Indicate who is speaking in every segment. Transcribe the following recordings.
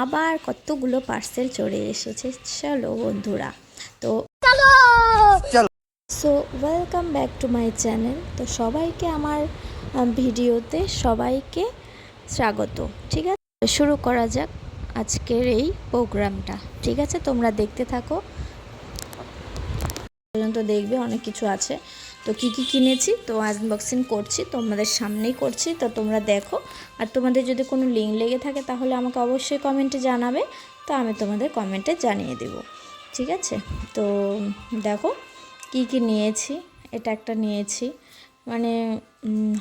Speaker 1: আবার কতগুলো পার্সেল চলে এসেছে। চলো বন্ধুরা, তো so welcome back to my channel. তো সবাইকে আমার ভিডিওতে সবাইকে স্বাগত। ঠিক আছে, শুরু করা যাক আজকের এই প্রোগ্রামটা। ঠিক আছে, তোমরা দেখতে থাকো পর্যন্ত, দেখবে অনেক কিছু আছে। তো কি কি কিনেছি তো আনবক্সিং করছি, তোমাদের সামনেই করছি। তো তোমরা দেখো, আর তোমাদের যদি কোনো লিঙ্ক লেগে থাকে তাহলে আমাকে অবশ্যই কমেন্টে জানাবে, তো আমি তোমাদের কমেন্টে জানিয়ে দেব। ঠিক আছে, তো দেখো কি কি নিয়েছি। এটা একটা নিয়েছি, মানে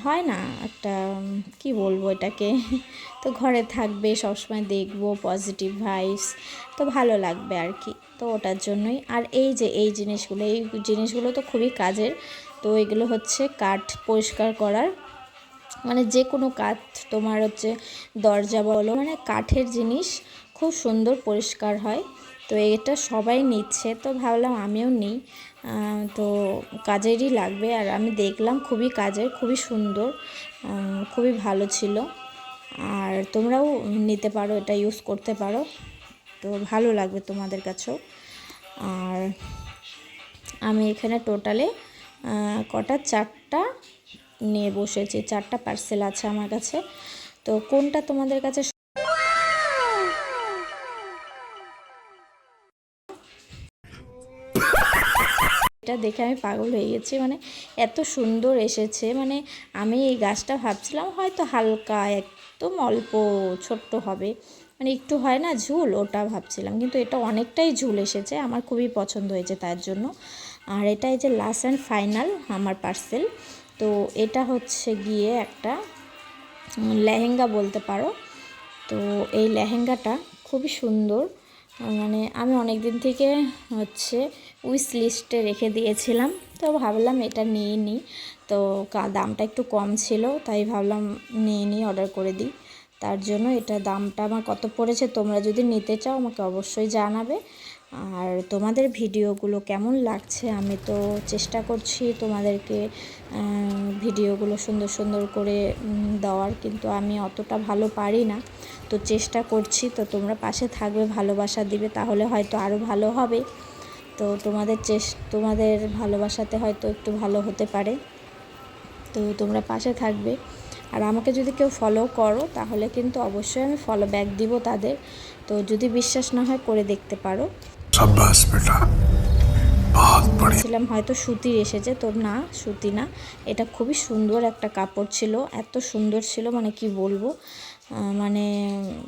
Speaker 1: হয় না একটা, কি বলবো এটাকে, তো ঘরে থাকবে সবসময়, দেখবো পজিটিভ ভাইবস, তো ভালো লাগবে আর কি, তো ওটার জন্যই। আর এই যে এই জিনিসগুলো তো খুবই কাজের। তো এগুলো হচ্ছে কাঠ পরিষ্কার করার, মানে যে কোনো কাঠ, তোমার হচ্ছে দরজা বলো, মানে কাঠের জিনিস খুব সুন্দর পরিষ্কার হয়। তো এটা সবাই নিচ্ছে, তো ভাবলাম আমিও নিই, তো কাজেরই লাগবে। আর আমি দেখলাম খুবই কাজের, খুবই সুন্দর, খুবই ভালো ছিল। আর তোমরাও নিতে পারো, এটা ইউজ করতে পারো, তো ভালো লাগবে তোমাদের কাছেও। আর আমি এখানে টোটালে কটা, 4টা নিয়ে বসেছি, 4টা পার্সেল আছে আমার কাছে। তো কোনটা তোমাদের কাছে, এটা দেখে আমি পাগল হয়ে গেছি, মানে এত সুন্দর এসেছে। মানে আমি এই গাছটা ভাবছিলাম হয়তো হালকা একদম অল্প ছোট্ট হবে, মানে একটু হয় না ঝুল, ওটা ভাবছিলাম, কিন্তু এটা অনেকটাই ঝুল এসেছে, আমার খুবই পছন্দ হয়েছে তার জন্য। আর এটা এই যে লাস্ট অ্যান্ড ফাইনাল আমার পার্সেল। তো এটা হচ্ছে গিয়ে একটা লেহেঙ্গা বলতে পারো। তো এই লেহেঙ্গাটা খুবই সুন্দর, মানে আমি অনেক দিন থেকে হচ্ছে উইশ লিস্টে রেখে দিয়েছিলাম, তো ভাবলাম এটা নিয়ে নিই। তো দামটা একটু কম ছিল, তাই ভাবলাম নিয়ে নিই, অর্ডার করে দিই। তার জন্য এটা দামটা আমার কত পড়েছে, তোমরা যদি নিতে চাও আমাকে অবশ্যই জানাবে। আর তোমাদের ভিডিওগুলো কেমন লাগছে, আমি তো চেষ্টা করছি তোমাদেরকে ভিডিওগুলো সুন্দর সুন্দর করে দেওয়ার, কিন্তু আমি অতটা ভালো পারি না, তো চেষ্টা করছি। তো তোমরা পাশে থাকবে, ভালোবাসা দিবে, তাহলে হয়তো আরও ভালো হবে। তো তোমাদের ভালোবাসাতে হয়তো একটু ভালো হতে পারে, তো তোমরা পাশে থাকবে। আর আমাকে যদি কেউ ফলো করো তাহলে কিন্তু অবশ্যই আমি ফলো ব্যাক দিব তাদের, তো যদি বিশ্বাস না হয় করে দেখতে পারো। ভাবছিলাম হয়তো সুতির এসেছে, তো না, সুতি না, এটা খুবই সুন্দর একটা কাপড় ছিল, এত সুন্দর ছিল মানে কি বলবো, মানে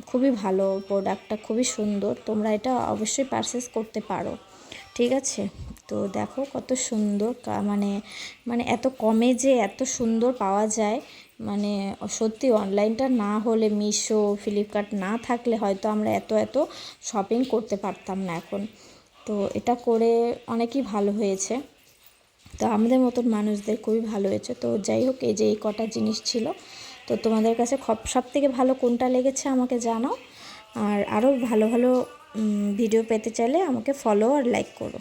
Speaker 1: খুবই ভালো প্রোডাক্টটা, খুবই সুন্দর। তোমরা এটা অবশ্যই পারচেস করতে পারো। ঠিক আছে, তো দেখো কত সুন্দর, মানে মানে এত কমে যে এত সুন্দর পাওয়া যায়, মানে সত্যি অনলাইনটা না হলে, মিশো ফ্লিপকার্ট না থাকলে হয়তো আমরা এত এত শপিং করতে পারতাম না এখন। তো এটা করে অনেকই ভালো হয়েছে, তো আমাদের মতন মানুষদের খুবই ভালো হয়েছে। তো যাই হোক, এই যে এই কটা জিনিস ছিল, তো তোমাদের কাছে সব থেকে ভালো কোনটা লেগেছে আমাকে জানাও। আর আরও ভালো ভালো ভিডিও পেতে চাইলে আমাকে ফলো আর লাইক করো।